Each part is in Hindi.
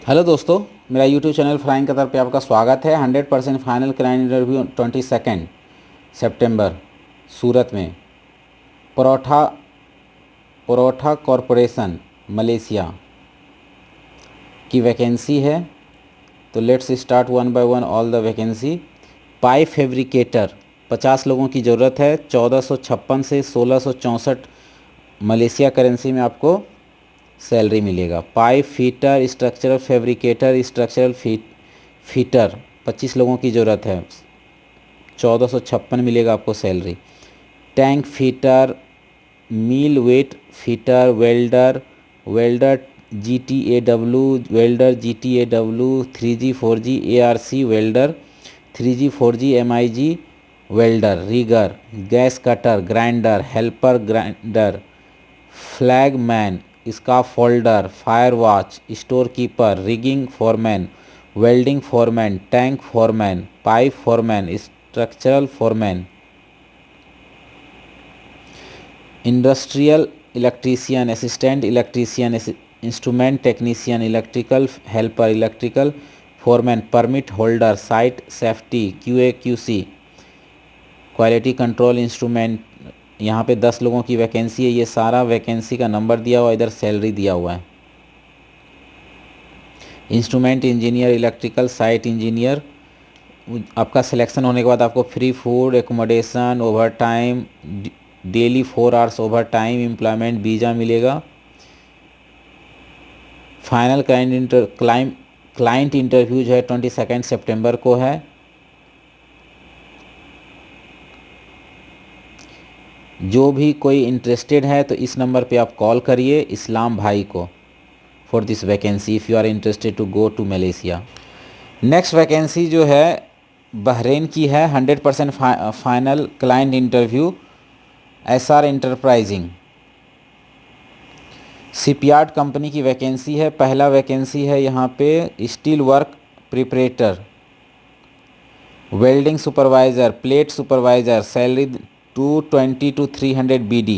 हेलो दोस्तों, मेरा यूट्यूब चैनल फ्लाइंग कतर पे आपका स्वागत है। 100% फाइनल क्लाइंट इंटरव्यू 22 सितंबर सूरत में परोठा परोठा कॉरपोरेशन मलेशिया की वैकेंसी है। तो let's start one by one all the vacancy. Pipe fabricator 50 लोगों की ज़रूरत है। 1456 से 1664 मलेशिया करेंसी में आपको सैलरी मिलेगा। Pipe fitter, structural fabricator, structural fitter 25 लोगों की ज़रूरत है। 1456 मिलेगा आपको सैलरी। Tank fitter, millwright fitter, welder welder GTAW welder, GTAW 3G 4G ARC welder, 3G 4G MIG welder, rigger, gas cutter, grinder, helper grinder, flagman, scaffolder, fire watch, storekeeper, rigging foreman, welding foreman, tank foreman, pipe foreman, structural foreman, industrial electrician, assistant electrician, instrument technician, electrical helper, electrical foreman, permit holder, site safety, QA/QC, quality control instrument. यहाँ पे 10 लोगों की वैकेंसी है। ये सारा वैकेंसी का नंबर दिया हुआ है, इधर सैलरी दिया हुआ है। Instrument engineer, electrical site engineer, आपका सिलेक्शन होने के बाद आपको free food, accommodation, over time, daily 4 hours over time, employment visa मिलेगा। फाइनल क्लाइंट इंटरव्यू जो है 22 सितंबर को है। जो भी कोई इंटरेस्टेड है तो इस नंबर पे आप कॉल करिए इस्लाम भाई को for this vacancy if you are interested to go to Malaysia. Next vacancy जो है बहरीन की है। 100% final client interview, SR enterprising shipyard company की वैकेंसी है। पहला वैकेंसी है यहाँ पे steel work preparator, welding supervisor, plate supervisor, salary 220 to 300 BD,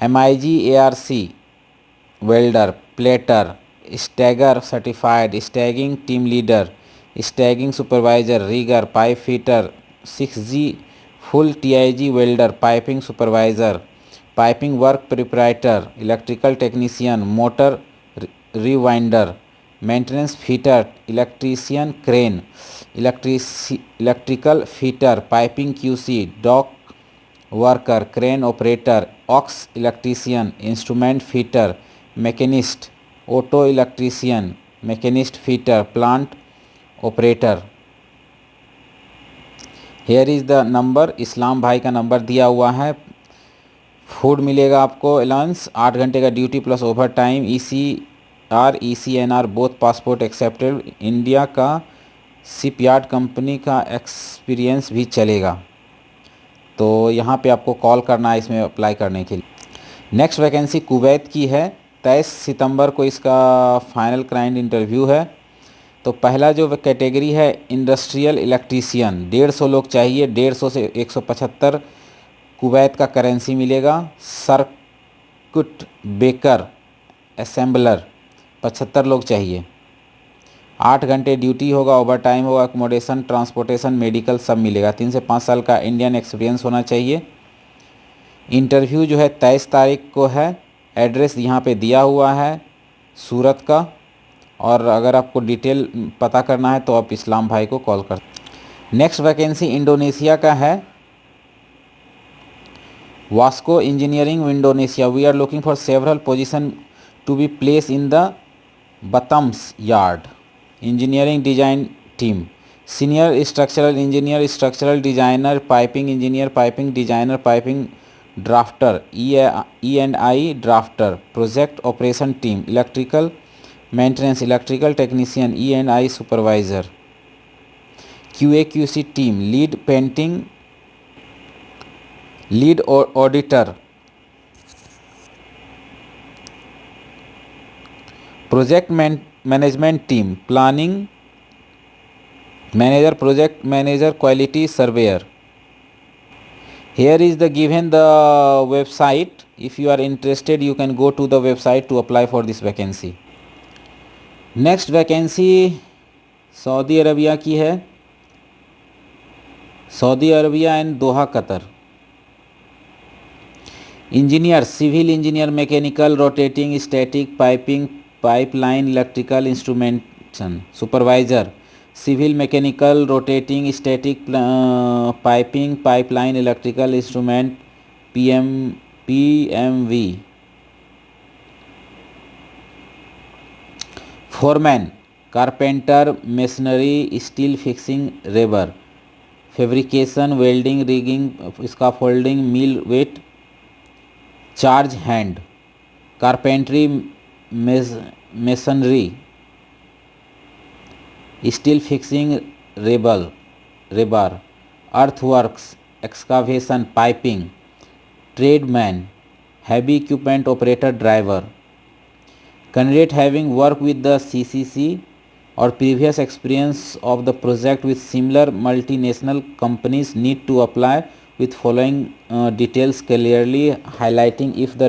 MIG ARC welder, plater, stager certified, staging team leader, staging supervisor, rigger, pipe fitter, 6G full TIG welder, piping supervisor, piping work preparator, electrical technician, motor rewinder, maintenance fitter, electrician crane, electrical fitter, piping QC, dock worker, crane operator, aux electrician, instrument fitter, machinist, auto electrician, machinist fitter, plant operator. Here is the number, Islam भाई का नंबर दिया हुआ है। फूड मिलेगा आपको अलाउंस, 8 घंटे का duty plus over time, ECR ECNR both passport accepted. India का शिपयार्ड कंपनी का एक्सपीरियंस भी चलेगा। तो यहाँ पे आपको कॉल करना है इसमें अप्लाई करने के लिए। नेक्स्ट वैकेंसी कुवैत की है। 23 सितंबर को इसका फाइनल क्लाइंट इंटरव्यू है। तो पहला जो कैटेगरी है इंडस्ट्रियल इलेक्ट्रीशियन, 150 लोग चाहिए। 150 से 175 कुवैत का करेंसी मिलेगा। सर्किट बेकर असेंबलर 75 लोग चाहिए। 8 घंटे ड्यूटी होगा, ओवर टाइम होगा, अकोमोडेशन, ट्रांसपोर्टेशन, मेडिकल सब मिलेगा। 3 से 5 साल का इंडियन एक्सपीरियंस होना चाहिए। इंटरव्यू जो है 23 तारीख को है। एड्रेस यहाँ पे दिया हुआ है सूरत का। और अगर आपको डिटेल पता करना है तो आप इस्लाम भाई को कॉल कर। नेक्स्ट वैकेंसी इंडोनेशिया का है। Vasco engineering Indonesia, we are looking for several position to be place in the Batam's yard. Engineering design team, senior structural engineer, structural designer, piping engineer, piping designer, piping drafter, E&I drafter, project operation team, electrical maintenance, electrical technician, E&I supervisor, QA/QC team, lead painting, lead auditor, project management team, planning manager, project manager, quality surveyor. Here is the given the website. If you are interested, you can go to the website to apply for this vacancy. Next vacancy Saudi Arabia की है, Saudi Arabia and Doha Qatar. Engineer, civil engineer, mechanical, rotating, static, piping, pipeline, electrical instrumentation. Supervisor, civil, mechanical, rotating, static, piping, pipeline, electrical instrument, PMV. Foreman, carpenter, masonry, steel fixing, rebar, fabrication, welding, rigging, scaffolding, millwright, charge hand, carpentry, masonry, steel fixing, rebar, earthworks, excavation, piping, tradesman, heavy equipment operator, driver. Candidate having work with the CCC or previous experience of the project with similar multinational companies need to apply with following details, clearly highlighting if the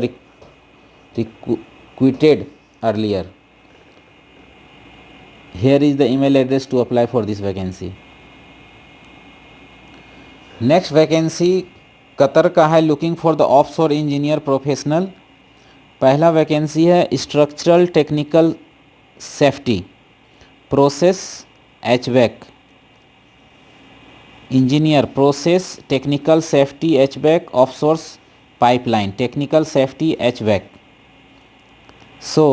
requited earlier. Here is the email address to apply for this vacancy. Next vacancy Qatar का है, looking for the offshore engineer professional. पहला वैकेंसी है structural technical safety, process HVAC engineer, process technical safety HVAC, offshores pipeline, technical safety HVAC. So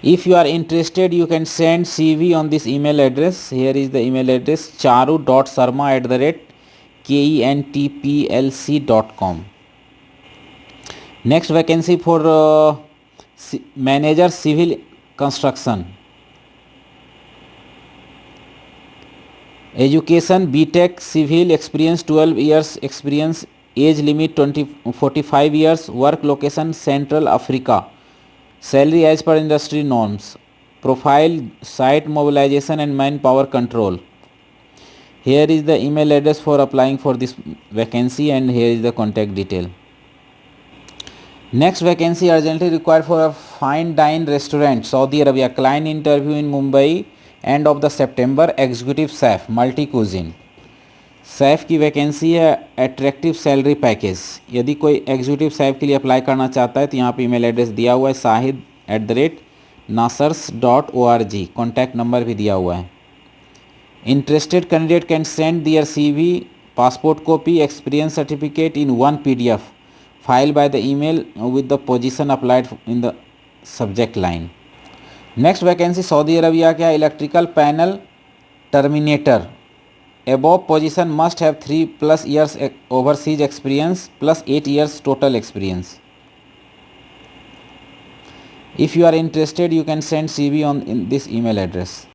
if you are interested you can send CV on this email address. Here is the email address charu.sarma@kentplc.com. Next vacancy for manager civil construction. Education BTech civil, experience 12 years experience, age limit 45 years, work location Central Africa, salary as per industry norms, profile site mobilization and manpower control. Here is the email address for applying for this vacancy and here is the contact detail. Next vacancy urgently required for a fine dine restaurant Saudi Arabia, client interview in Mumbai end of the September, executive chef multi cuisine. Chef की वैकेंसी है, अट्रैक्टिव सैलरी पैकेज। यदि कोई एग्जीक्यूटिव शेफ के लिए अप्लाई करना चाहता है तो यहाँ पे ईमेल एड्रेस दिया हुआ है shahid@nasars.org, कॉन्टैक्ट नंबर भी दिया हुआ है। Interested candidate can send their CV, passport copy, experience certificate in 1 PDF file by the email with the position applied in the subject line. Next vacancy Saudi Arabia का electrical panel terminator. Above position must have 3+ years overseas experience plus 8 years total experience. If you are interested you can send CV on in this email address.